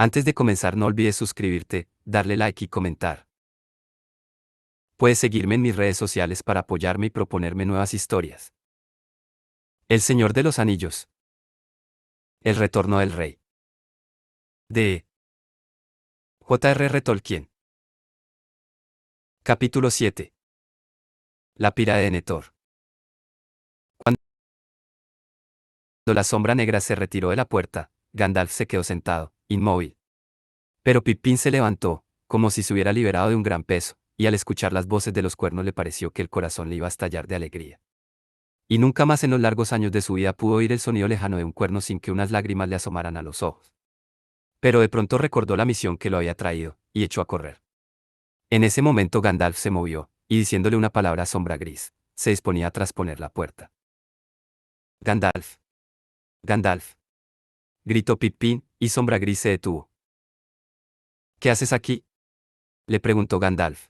Antes de comenzar no olvides suscribirte, darle like y comentar. Puedes seguirme en mis redes sociales para apoyarme y proponerme nuevas historias. El Señor de los Anillos. El retorno del rey. De J.R.R. Tolkien. Capítulo 7. La pira de Denethor. Cuando la sombra negra se retiró de la puerta, Gandalf se quedó sentado, inmóvil. Pero Pippin se levantó, como si se hubiera liberado de un gran peso, y al escuchar las voces de los cuernos le pareció que el corazón le iba a estallar de alegría. Y nunca más en los largos años de su vida pudo oír el sonido lejano de un cuerno sin que unas lágrimas le asomaran a los ojos. Pero de pronto recordó la misión que lo había traído, y echó a correr. En ese momento Gandalf se movió, y diciéndole una palabra a Sombra Gris, se disponía a trasponer la puerta. Gandalf. Gandalf. Gritó Pippin, y Sombra Gris se detuvo. ¿Qué haces aquí?, le preguntó Gandalf.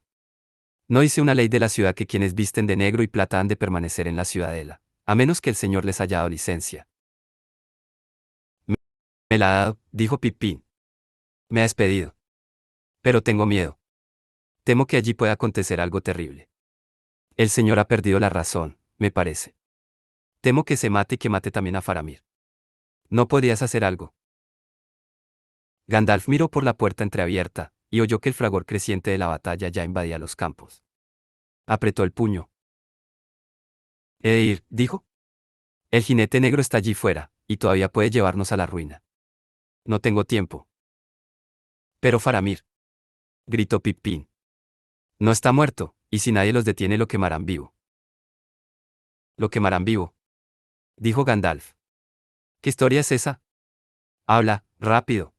No dice una ley de la ciudad que quienes visten de negro y plata han de permanecer en la ciudadela, a menos que el señor les haya dado licencia. Me la ha dado, dijo Pippin. Me ha despedido. Pero tengo miedo. Temo que allí pueda acontecer algo terrible. El señor ha perdido la razón, me parece. Temo que se mate y que mate también a Faramir. ¿No podrías hacer algo? Gandalf miró por la puerta entreabierta, y oyó que el fragor creciente de la batalla ya invadía los campos. Apretó el puño. He de ir, dijo. El jinete negro está allí fuera, y todavía puede llevarnos a la ruina. No tengo tiempo. Pero Faramir, gritó Pippin. No está muerto, y si nadie los detiene lo quemarán vivo. Lo quemarán vivo, dijo Gandalf. ¿Qué historia es esa? Habla, rápido.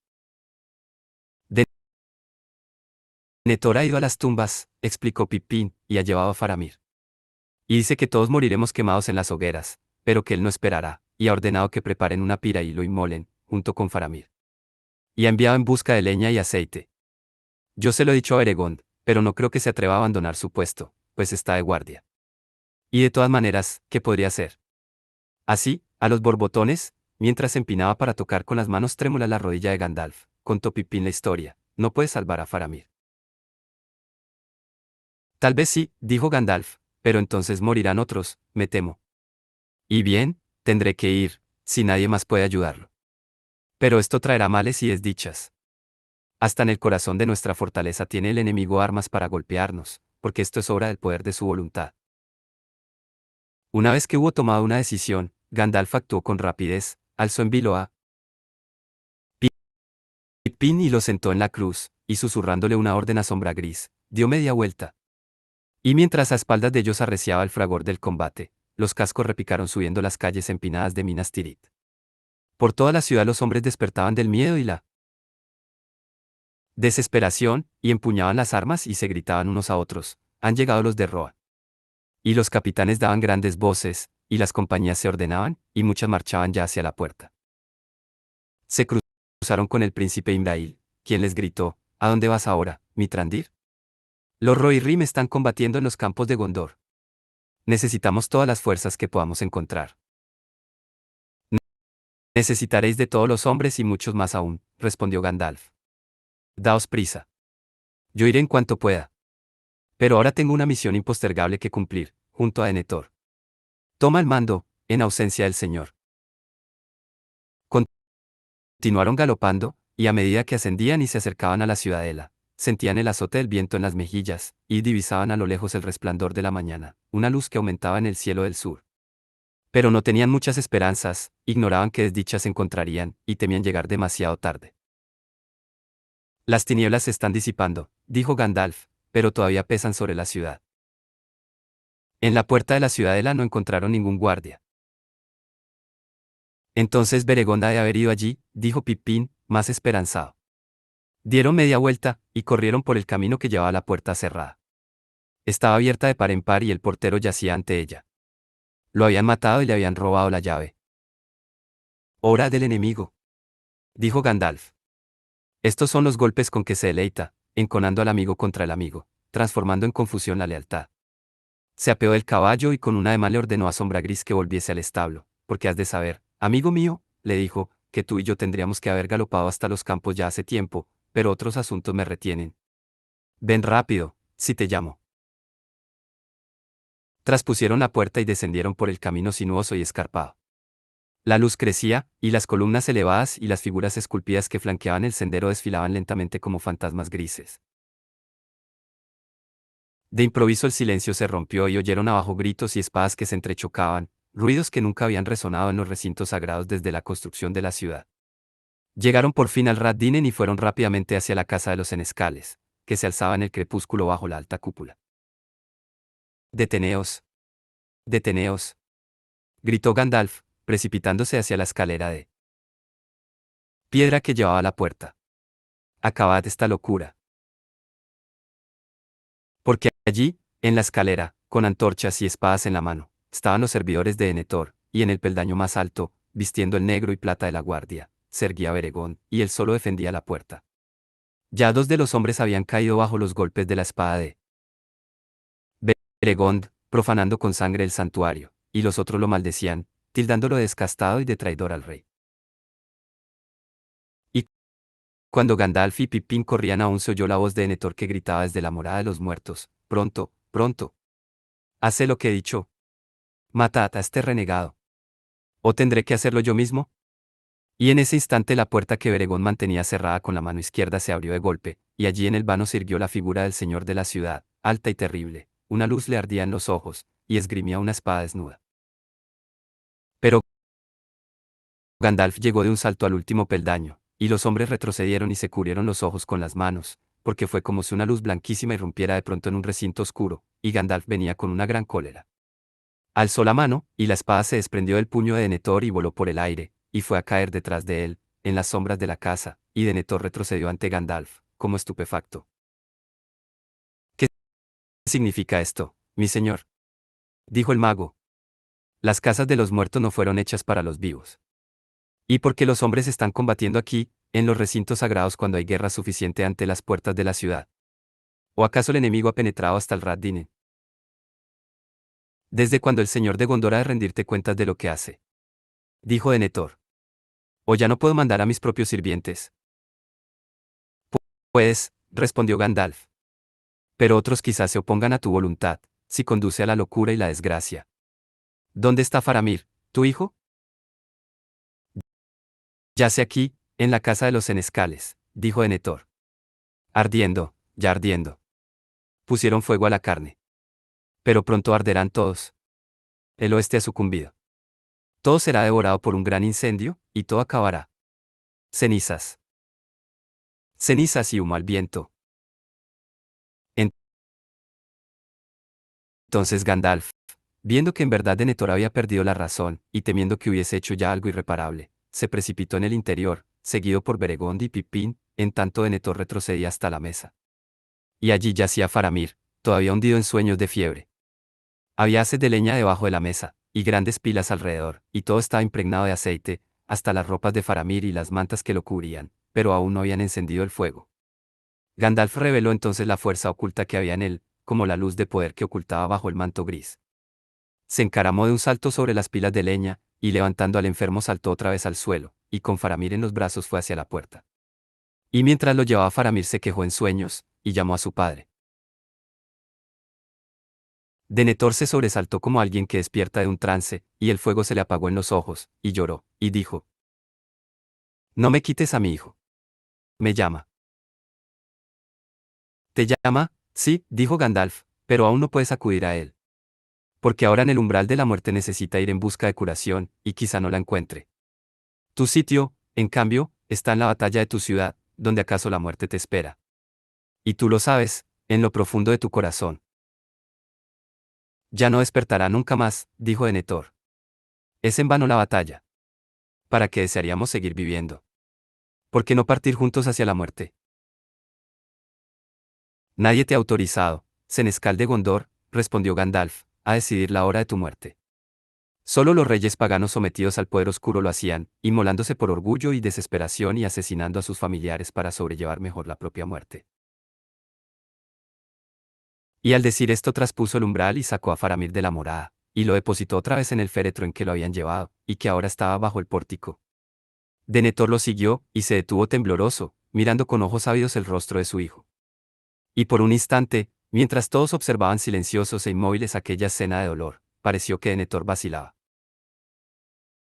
Denethor ha ido a las tumbas, explicó Pippin, y ha llevado a Faramir. Y dice que todos moriremos quemados en las hogueras, pero que él no esperará, y ha ordenado que preparen una pira y lo inmolen, junto con Faramir. Y ha enviado en busca de leña y aceite. Yo se lo he dicho a Beregond, pero no creo que se atreva a abandonar su puesto, pues está de guardia. Y de todas maneras, ¿qué podría hacer? Así, a los borbotones, mientras se empinaba para tocar con las manos trémulas la rodilla de Gandalf, contó Pippin la historia, no puede salvar a Faramir. Tal vez sí, dijo Gandalf, pero entonces morirán otros, me temo. Y bien, tendré que ir, si nadie más puede ayudarlo. Pero esto traerá males y desdichas. Hasta en el corazón de nuestra fortaleza tiene el enemigo armas para golpearnos, porque esto es obra del poder de su voluntad. Una vez que hubo tomado una decisión, Gandalf actuó con rapidez, alzó en vilo a Pippin y lo sentó en la cruz, y susurrándole una orden a Sombra Gris, dio media vuelta. Y mientras a espaldas de ellos arreciaba el fragor del combate, los cascos repicaron subiendo las calles empinadas de Minas Tirith. Por toda la ciudad los hombres despertaban del miedo y la desesperación, y empuñaban las armas y se gritaban unos a otros, han llegado los de Rohan. Y los capitanes daban grandes voces, y las compañías se ordenaban, y muchas marchaban ya hacia la puerta. Se cruzaron con el príncipe Imrail, quien les gritó, ¿a dónde vas ahora, Mitrandir? Los Rohirrim están combatiendo en los campos de Gondor. Necesitamos todas las fuerzas que podamos encontrar. Necesitaréis de todos los hombres y muchos más aún, respondió Gandalf. Daos prisa. Yo iré en cuanto pueda. Pero ahora tengo una misión impostergable que cumplir, junto a Denethor. Toma el mando, en ausencia del Señor. Continuaron galopando, y a medida que ascendían y se acercaban a la ciudadela, sentían el azote del viento en las mejillas, y divisaban a lo lejos el resplandor de la mañana, una luz que aumentaba en el cielo del sur. Pero no tenían muchas esperanzas, ignoraban qué desdichas encontrarían, y temían llegar demasiado tarde. Las tinieblas se están disipando, dijo Gandalf, pero todavía pesan sobre la ciudad. En la puerta de la ciudadela no encontraron ningún guardia. Entonces Beregond ha de haber ido allí, dijo Pippin, más esperanzado. Dieron media vuelta, y corrieron por el camino que llevaba a la puerta cerrada. Estaba abierta de par en par y el portero yacía ante ella. Lo habían matado y le habían robado la llave. Hora del enemigo, dijo Gandalf. Estos son los golpes con que se deleita, enconando al amigo contra el amigo, transformando en confusión la lealtad. Se apeó del caballo y con un ademán le ordenó a Sombra Gris que volviese al establo, porque has de saber, amigo mío, le dijo, que tú y yo tendríamos que haber galopado hasta los campos ya hace tiempo, pero otros asuntos me retienen. Ven rápido, si te llamo. Traspusieron la puerta y descendieron por el camino sinuoso y escarpado. La luz crecía, y las columnas elevadas y las figuras esculpidas que flanqueaban el sendero desfilaban lentamente como fantasmas grises. De improviso el silencio se rompió y oyeron abajo gritos y espadas que se entrechocaban, ruidos que nunca habían resonado en los recintos sagrados desde la construcción de la ciudad. Llegaron por fin al Rat Dinen y fueron rápidamente hacia la casa de los senescales, que se alzaba en el crepúsculo bajo la alta cúpula. «Deteneos. Deteneos», gritó Gandalf, precipitándose hacia la escalera de piedra que llevaba a la puerta. «Acabad esta locura». Porque allí, en la escalera, con antorchas y espadas en la mano, estaban los servidores de Denethor, y en el peldaño más alto, vistiendo el negro y plata de la guardia, se erguía Beregond, y él solo defendía la puerta. Ya dos de los hombres habían caído bajo los golpes de la espada de Beregond, profanando con sangre el santuario, y los otros lo maldecían, tildándolo de descastado y de traidor al rey. Y cuando Gandalf y Pippin corrían aún se oyó la voz de Denethor que gritaba desde la morada de los muertos: «Pronto, pronto. Hace lo que he dicho. Matad a este renegado. ¿O tendré que hacerlo yo mismo?». Y en ese instante la puerta que Beregond mantenía cerrada con la mano izquierda se abrió de golpe, y allí en el vano se irguió la figura del señor de la ciudad, alta y terrible, una luz le ardía en los ojos, y esgrimía una espada desnuda. Pero Gandalf llegó de un salto al último peldaño, y los hombres retrocedieron y se cubrieron los ojos con las manos, porque fue como si una luz blanquísima irrumpiera de pronto en un recinto oscuro, y Gandalf venía con una gran cólera. Alzó la mano, y la espada se desprendió del puño de Denethor y voló por el aire, y fue a caer detrás de él, en las sombras de la casa, y Denethor retrocedió ante Gandalf, como estupefacto. «¿Qué significa esto, mi señor?», dijo el mago. «Las casas de los muertos no fueron hechas para los vivos. ¿Y por qué los hombres están combatiendo aquí, en los recintos sagrados cuando hay guerra suficiente ante las puertas de la ciudad? ¿O acaso el enemigo ha penetrado hasta el Rat Dinen? ¿Desde cuando el señor de Gondor ha de rendirte cuentas de lo que hace?», dijo Denethor. «¿O ya no puedo mandar a mis propios sirvientes?». «Puedes», respondió Gandalf. «Pero otros quizás se opongan a tu voluntad, si conduce a la locura y la desgracia». «¿Dónde está Faramir, tu hijo?». «Yace aquí, en la casa de los senescales», dijo Denethor. «Ardiendo, ya ardiendo». Pusieron fuego a la carne. «Pero pronto arderán todos. El oeste ha sucumbido. Todo será devorado por un gran incendio, y todo acabará. Cenizas. Cenizas y humo al viento». Entonces Gandalf, viendo que en verdad Denethor había perdido la razón, y temiendo que hubiese hecho ya algo irreparable, se precipitó en el interior, seguido por Beregond y Pippin, en tanto Denethor retrocedía hasta la mesa. Y allí yacía Faramir, todavía hundido en sueños de fiebre. Había haces de leña debajo de la mesa, y grandes pilas alrededor, y todo estaba impregnado de aceite, hasta las ropas de Faramir y las mantas que lo cubrían, pero aún no habían encendido el fuego. Gandalf reveló entonces la fuerza oculta que había en él, como la luz de poder que ocultaba bajo el manto gris. Se encaramó de un salto sobre las pilas de leña, y levantando al enfermo saltó otra vez al suelo, y con Faramir en los brazos fue hacia la puerta. Y mientras lo llevaba Faramir se quejó en sueños, y llamó a su padre. Denethor se sobresaltó como alguien que despierta de un trance, y el fuego se le apagó en los ojos, y lloró, y dijo: «No me quites a mi hijo. Me llama». «¿Te llama?», sí, dijo Gandalf, «pero aún no puedes acudir a él. Porque ahora en el umbral de la muerte necesita ir en busca de curación, y quizá no la encuentre. Tu sitio, en cambio, está en la batalla de tu ciudad, donde acaso la muerte te espera. Y tú lo sabes, en lo profundo de tu corazón». «Ya no despertará nunca más», dijo Denethor. «Es en vano la batalla. ¿Para qué desearíamos seguir viviendo? ¿Por qué no partir juntos hacia la muerte?». «Nadie te ha autorizado, senescal de Gondor», respondió Gandalf, «a decidir la hora de tu muerte. Solo los reyes paganos sometidos al poder oscuro lo hacían, inmolándose por orgullo y desesperación y asesinando a sus familiares para sobrellevar mejor la propia muerte». Y al decir esto traspuso el umbral y sacó a Faramir de la morada, y lo depositó otra vez en el féretro en que lo habían llevado, y que ahora estaba bajo el pórtico. Denethor lo siguió, y se detuvo tembloroso, mirando con ojos ávidos el rostro de su hijo. Y por un instante, mientras todos observaban silenciosos e inmóviles aquella escena de dolor, pareció que Denethor vacilaba.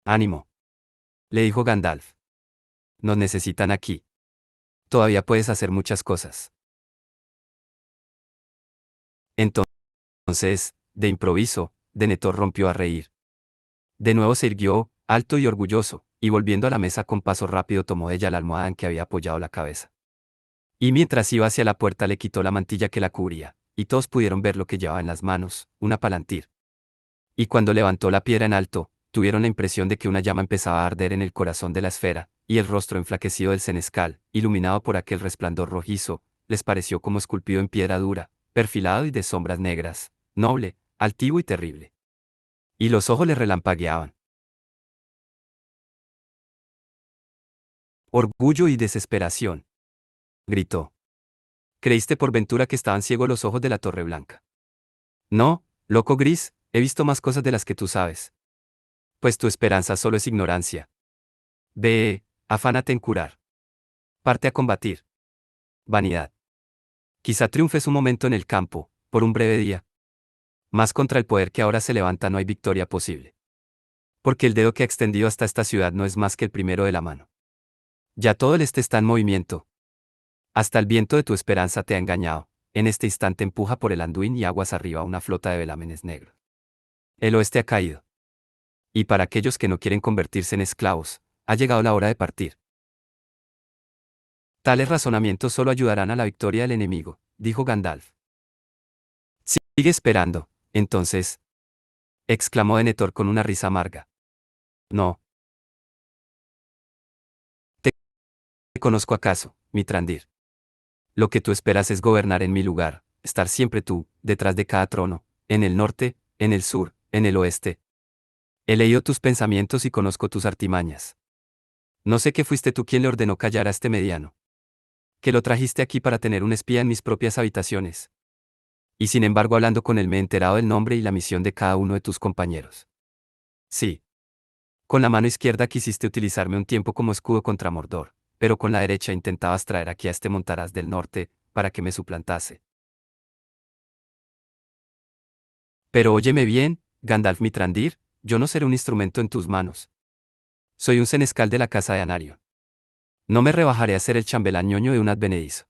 «Ánimo», le dijo Gandalf. «Nos necesitan aquí. Todavía puedes hacer muchas cosas». Entonces, de improviso, Denethor rompió a reír. De nuevo se irguió, alto y orgulloso, y volviendo a la mesa con paso rápido tomó de ella la almohada en que había apoyado la cabeza. Y mientras iba hacia la puerta le quitó la mantilla que la cubría, y todos pudieron ver lo que llevaba en las manos, una palantir. Y cuando levantó la piedra en alto, tuvieron la impresión de que una llama empezaba a arder en el corazón de la esfera, y el rostro enflaquecido del senescal, iluminado por aquel resplandor rojizo, les pareció como esculpido en piedra dura, perfilado y de sombras negras, noble, altivo y terrible. Y los ojos le relampagueaban. Orgullo y desesperación, gritó. ¿Creíste por ventura que estaban ciegos los ojos de la Torre Blanca? No, loco gris, he visto más cosas de las que tú sabes. Pues tu esperanza solo es ignorancia. Ve, afánate en curar. Parte a combatir. Vanidad. Quizá triunfes un momento en el campo, por un breve día. Mas contra el poder que ahora se levanta no hay victoria posible. Porque el dedo que ha extendido hasta esta ciudad no es más que el primero de la mano. Ya todo el este está en movimiento. Hasta el viento de tu esperanza te ha engañado. En este instante empuja por el anduin y aguas arriba una flota de velámenes negros. El oeste ha caído. Y para aquellos que no quieren convertirse en esclavos, ha llegado la hora de partir. Tales razonamientos solo ayudarán a la victoria del enemigo, dijo Gandalf. Sigue esperando, entonces, exclamó Denethor con una risa amarga. No. ¿Te conozco acaso, Mitrandir? Lo que tú esperas es gobernar en mi lugar, estar siempre tú, detrás de cada trono, en el norte, en el sur, en el oeste. He leído tus pensamientos y conozco tus artimañas. No sé que fuiste tú quien le ordenó callar a este mediano. Que lo trajiste aquí para tener un espía en mis propias habitaciones. Y sin embargo hablando con él me he enterado del nombre y la misión de cada uno de tus compañeros. Sí. Con la mano izquierda quisiste utilizarme un tiempo como escudo contra Mordor, pero con la derecha intentabas traer aquí a este montaraz del norte, para que me suplantase. Pero óyeme bien, Gandalf Mitrandir, yo no seré un instrumento en tus manos. Soy un senescal de la casa de Anarion. No me rebajaré a ser el chambelán ñoño de un advenedizo.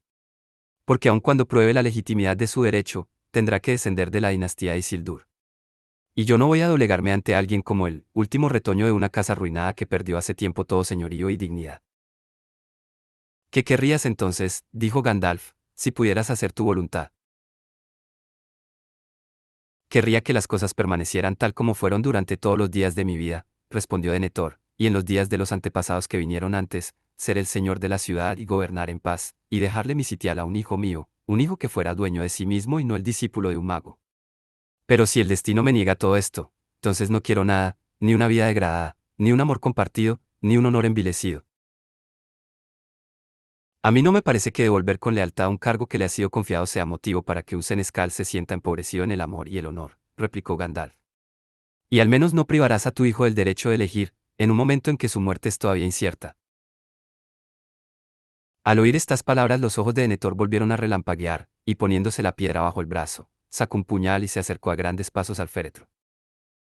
Porque aun cuando pruebe la legitimidad de su derecho, tendrá que descender de la dinastía de Isildur. Y yo no voy a doblegarme ante alguien como el último retoño de una casa arruinada que perdió hace tiempo todo señorío y dignidad. ¿Qué querrías entonces, dijo Gandalf, si pudieras hacer tu voluntad? Querría que las cosas permanecieran tal como fueron durante todos los días de mi vida, respondió Denethor, y en los días de los antepasados que vinieron antes, ser el señor de la ciudad y gobernar en paz, y dejarle mi sitial a un hijo mío, un hijo que fuera dueño de sí mismo y no el discípulo de un mago. Pero si el destino me niega todo esto, entonces no quiero nada, ni una vida degradada, ni un amor compartido, ni un honor envilecido. A mí no me parece que devolver con lealtad un cargo que le ha sido confiado sea motivo para que un senescal se sienta empobrecido en el amor y el honor, replicó Gandalf. Y al menos no privarás a tu hijo del derecho de elegir, en un momento en que su muerte es todavía incierta. Al oír estas palabras los ojos de Denethor volvieron a relampaguear, y poniéndose la piedra bajo el brazo, sacó un puñal y se acercó a grandes pasos al féretro.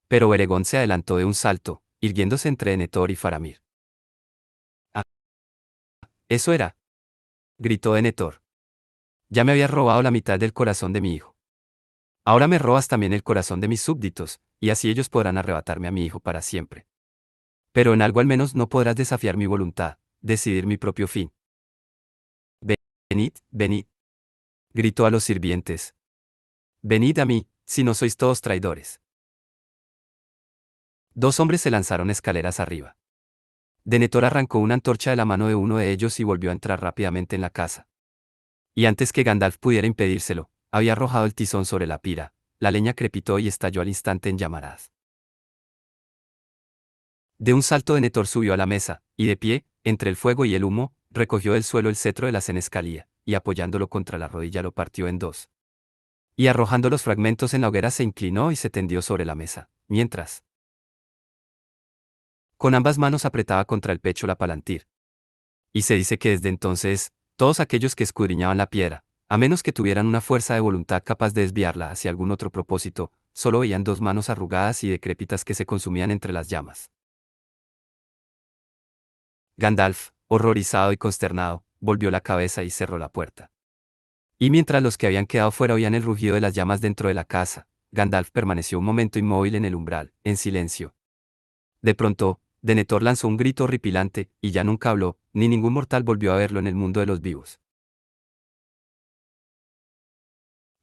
Pero Beregón se adelantó de un salto, irguiéndose entre Denethor y Faramir. «Ah, eso era», gritó Denethor. «Ya me habías robado la mitad del corazón de mi hijo. Ahora me robas también el corazón de mis súbditos, y así ellos podrán arrebatarme a mi hijo para siempre. Pero en algo al menos no podrás desafiar mi voluntad, decidir mi propio fin». «Venid, venid», gritó a los sirvientes. «Venid a mí, si no sois todos traidores». Dos hombres se lanzaron escaleras arriba. Denethor arrancó una antorcha de la mano de uno de ellos y volvió a entrar rápidamente en la casa. Y antes que Gandalf pudiera impedírselo, había arrojado el tizón sobre la pira, la leña crepitó y estalló al instante en llamarás. De un salto Denethor subió a la mesa, y de pie, entre el fuego y el humo, recogió del suelo el cetro de la senescalía, y apoyándolo contra la rodilla lo partió en dos. Y arrojando los fragmentos en la hoguera se inclinó y se tendió sobre la mesa, mientras Con ambas manos apretaba contra el pecho la palantir. Y se dice que desde entonces, todos aquellos que escudriñaban la piedra, a menos que tuvieran una fuerza de voluntad capaz de desviarla hacia algún otro propósito, solo veían dos manos arrugadas y decrépitas que se consumían entre las llamas. Gandalf, horrorizado y consternado, volvió la cabeza y cerró la puerta. Y mientras los que habían quedado fuera oían el rugido de las llamas dentro de la casa, Gandalf permaneció un momento inmóvil en el umbral, en silencio. De pronto, Denethor lanzó un grito horripilante, y ya nunca habló, ni ningún mortal volvió a verlo en el mundo de los vivos.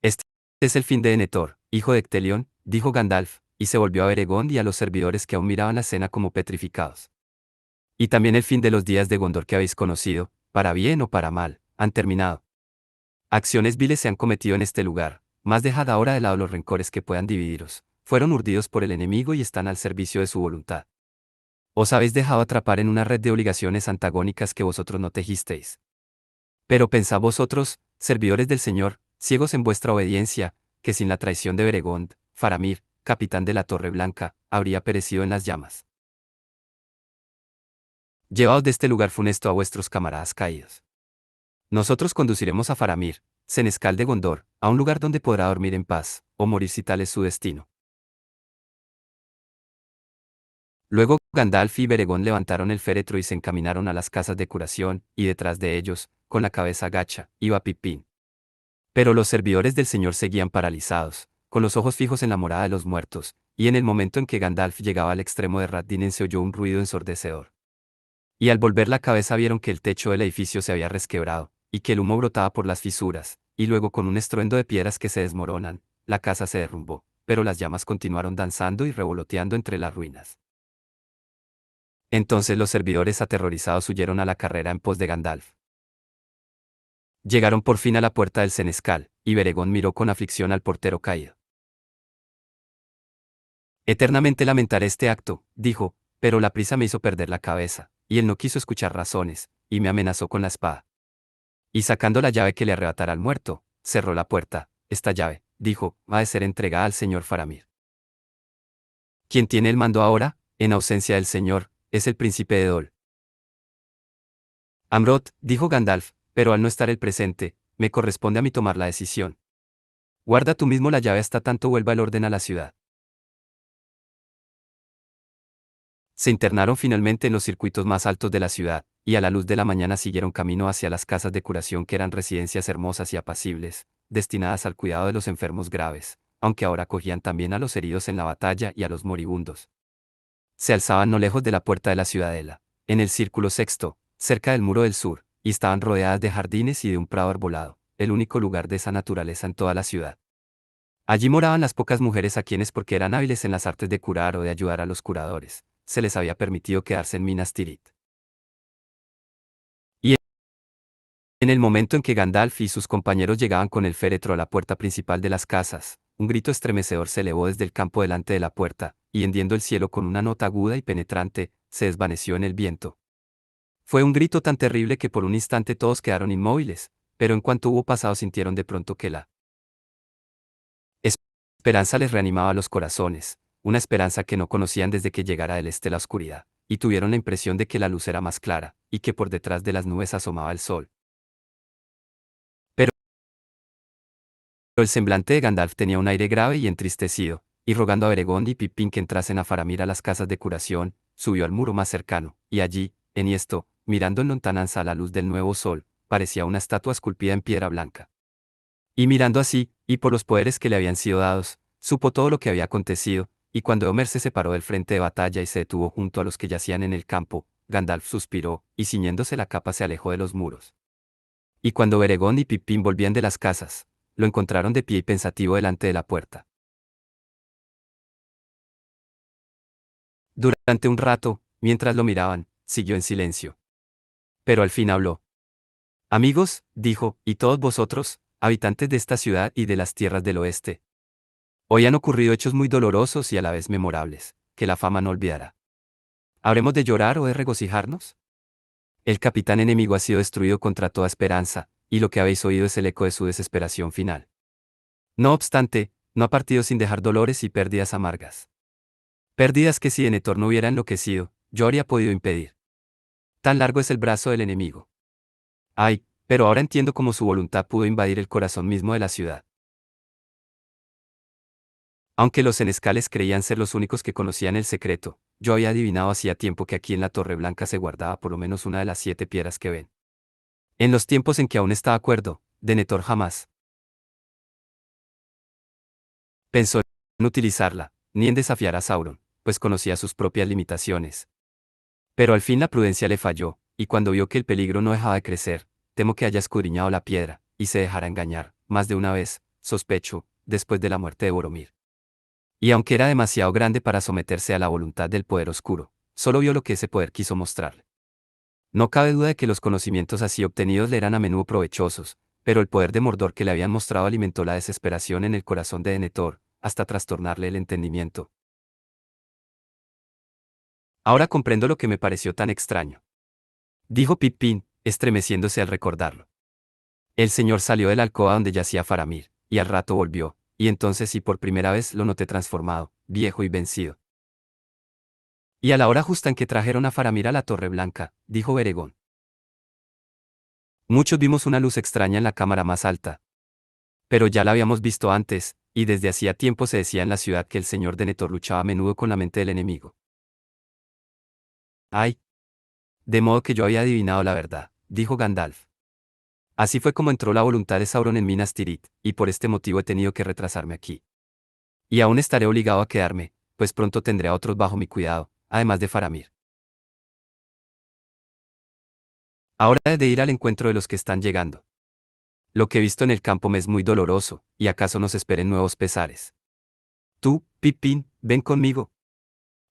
Este es el fin de Denethor, hijo de Ectelión, dijo Gandalf, y se volvió a Beregond y a los servidores que aún miraban la escena como petrificados. Y también el fin de los días de Gondor que habéis conocido, para bien o para mal, han terminado. Acciones viles se han cometido en este lugar, mas dejad ahora de lado los rencores que puedan dividiros. Fueron urdidos por el enemigo y están al servicio de su voluntad. Os habéis dejado atrapar en una red de obligaciones antagónicas que vosotros no tejisteis. Pero pensad vosotros, servidores del Señor, ciegos en vuestra obediencia, que sin la traición de Beregond, Faramir, capitán de la Torre Blanca, habría perecido en las llamas. Llevaos de este lugar funesto a vuestros camaradas caídos. Nosotros conduciremos a Faramir, senescal de Gondor, a un lugar donde podrá dormir en paz, o morir si tal es su destino. Luego Gandalf y Beregond levantaron el féretro y se encaminaron a las casas de curación, y detrás de ellos, con la cabeza gacha, iba Pippin. Pero los servidores del Señor seguían paralizados, con los ojos fijos en la morada de los muertos, y en el momento en que Gandalf llegaba al extremo de Rathinen se oyó un ruido ensordecedor. Y al volver la cabeza vieron que el techo del edificio se había resquebrado, y que el humo brotaba por las fisuras, y luego con un estruendo de piedras que se desmoronan, la casa se derrumbó, pero las llamas continuaron danzando y revoloteando entre las ruinas. Entonces los servidores aterrorizados huyeron a la carrera en pos de Gandalf. Llegaron por fin a la puerta del senescal, y Beregond miró con aflicción al portero caído. Eternamente lamentaré este acto, dijo, pero la prisa me hizo perder la cabeza, y él no quiso escuchar razones, y me amenazó con la espada. Y sacando la llave que le arrebatara al muerto, cerró la puerta. Esta llave, dijo, ha de ser entregada al señor Faramir. Quien tiene el mando ahora, en ausencia del señor, es el príncipe de Dol. Amrot, dijo Gandalf, pero al no estar el presente, me corresponde a mí tomar la decisión. Guarda tú mismo la llave hasta tanto vuelva el orden a la ciudad. Se internaron finalmente en los circuitos más altos de la ciudad, y a la luz de la mañana siguieron camino hacia las casas de curación que eran residencias hermosas y apacibles, destinadas al cuidado de los enfermos graves, aunque ahora acogían también a los heridos en la batalla y a los moribundos. Se alzaban no lejos de la puerta de la ciudadela, en el círculo sexto, cerca del muro del sur, y estaban rodeadas de jardines y de un prado arbolado, el único lugar de esa naturaleza en toda la ciudad. Allí moraban las pocas mujeres a quienes, porque eran hábiles en las artes de curar o de ayudar a los curadores, se les había permitido quedarse en Minas Tirith. Y en el momento en que Gandalf y sus compañeros llegaban con el féretro a la puerta principal de las casas, un grito estremecedor se elevó desde el campo delante de la puerta, y hendiendo el cielo con una nota aguda y penetrante, se desvaneció en el viento. Fue un grito tan terrible que por un instante todos quedaron inmóviles, pero en cuanto hubo pasado sintieron de pronto que la esperanza les reanimaba los corazones, una esperanza que no conocían desde que llegara del este la oscuridad, y tuvieron la impresión de que la luz era más clara, y que por detrás de las nubes asomaba el sol. Pero el semblante de Gandalf tenía un aire grave y entristecido, y rogando a Beregond y Pippin que entrasen a Faramir a las casas de curación, subió al muro más cercano, y allí, enhiesto, mirando en lontananza a la luz del nuevo sol, parecía una estatua esculpida en piedra blanca. Y mirando así, y por los poderes que le habían sido dados, supo todo lo que había acontecido, y cuando Eomer se separó del frente de batalla y se detuvo junto a los que yacían en el campo, Gandalf suspiró, y ciñéndose la capa se alejó de los muros. Y cuando Beregond y Pippin volvían de las casas, lo encontraron de pie y pensativo delante de la puerta. Durante un rato, mientras lo miraban, siguió en silencio. Pero al fin habló. Amigos, dijo, y todos vosotros, habitantes de esta ciudad y de las tierras del oeste, hoy han ocurrido hechos muy dolorosos y a la vez memorables, que la fama no olvidará. ¿Habremos de llorar o de regocijarnos? El capitán enemigo ha sido destruido contra toda esperanza, y lo que habéis oído es el eco de su desesperación final. No obstante, no ha partido sin dejar dolores y pérdidas amargas. Pérdidas que si Denethor no hubiera enloquecido, yo habría podido impedir. Tan largo es el brazo del enemigo. Ay, pero ahora entiendo cómo su voluntad pudo invadir el corazón mismo de la ciudad. Aunque los senescales creían ser los únicos que conocían el secreto, yo había adivinado hacía tiempo que aquí en la Torre Blanca se guardaba por lo menos una de las 7 piedras que ven. En los tiempos en que aún estaba cuerdo, Denethor jamás pensó en utilizarla, ni en desafiar a Sauron, pues conocía sus propias limitaciones. Pero al fin la prudencia le falló, y cuando vio que el peligro no dejaba de crecer, temo que haya escudriñado la piedra, y se dejara engañar, más de una vez, sospecho, después de la muerte de Boromir. Y aunque era demasiado grande para someterse a la voluntad del poder oscuro, solo vio lo que ese poder quiso mostrarle. No cabe duda de que los conocimientos así obtenidos le eran a menudo provechosos, pero el poder de Mordor que le habían mostrado alimentó la desesperación en el corazón de Denethor, hasta trastornarle el entendimiento. Ahora comprendo lo que me pareció tan extraño, dijo Pippin, estremeciéndose al recordarlo. El señor salió de la alcoba donde yacía Faramir, y al rato volvió, y entonces por primera vez lo noté transformado, viejo y vencido. Y a la hora justa en que trajeron a Faramir a la Torre Blanca, dijo Beregón. Muchos vimos una luz extraña en la cámara más alta. Pero ya la habíamos visto antes, y desde hacía tiempo se decía en la ciudad que el señor Denethor luchaba a menudo con la mente del enemigo. Ay. De modo que yo había adivinado la verdad, dijo Gandalf. Así fue como entró la voluntad de Sauron en Minas Tirith, y por este motivo he tenido que retrasarme aquí. Y aún estaré obligado a quedarme, pues pronto tendré a otros bajo mi cuidado, además de Faramir. Ahora he de ir al encuentro de los que están llegando. Lo que he visto en el campo me es muy doloroso, y acaso nos esperen nuevos pesares. Tú, Pippin, ven conmigo.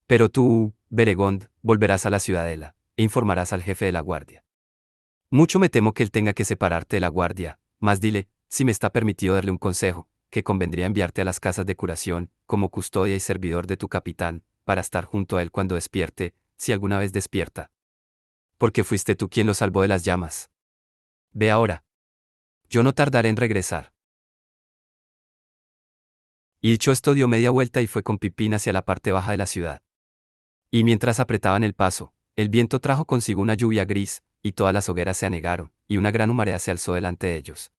Pero tú, Beregond, volverás a la ciudadela, e informarás al jefe de la guardia. Mucho me temo que él tenga que separarte de la guardia, mas dile, si me está permitido darle un consejo, que convendría enviarte a las casas de curación, como custodia y servidor de tu capitán, para estar junto a él cuando despierte, si alguna vez despierta. Porque fuiste tú quien lo salvó de las llamas. Ve ahora. Yo no tardaré en regresar. Y dicho esto dio media vuelta y fue con Pippin hacia la parte baja de la ciudad. Y mientras apretaban el paso, el viento trajo consigo una lluvia gris, y todas las hogueras se anegaron, y una gran humareda se alzó delante de ellos.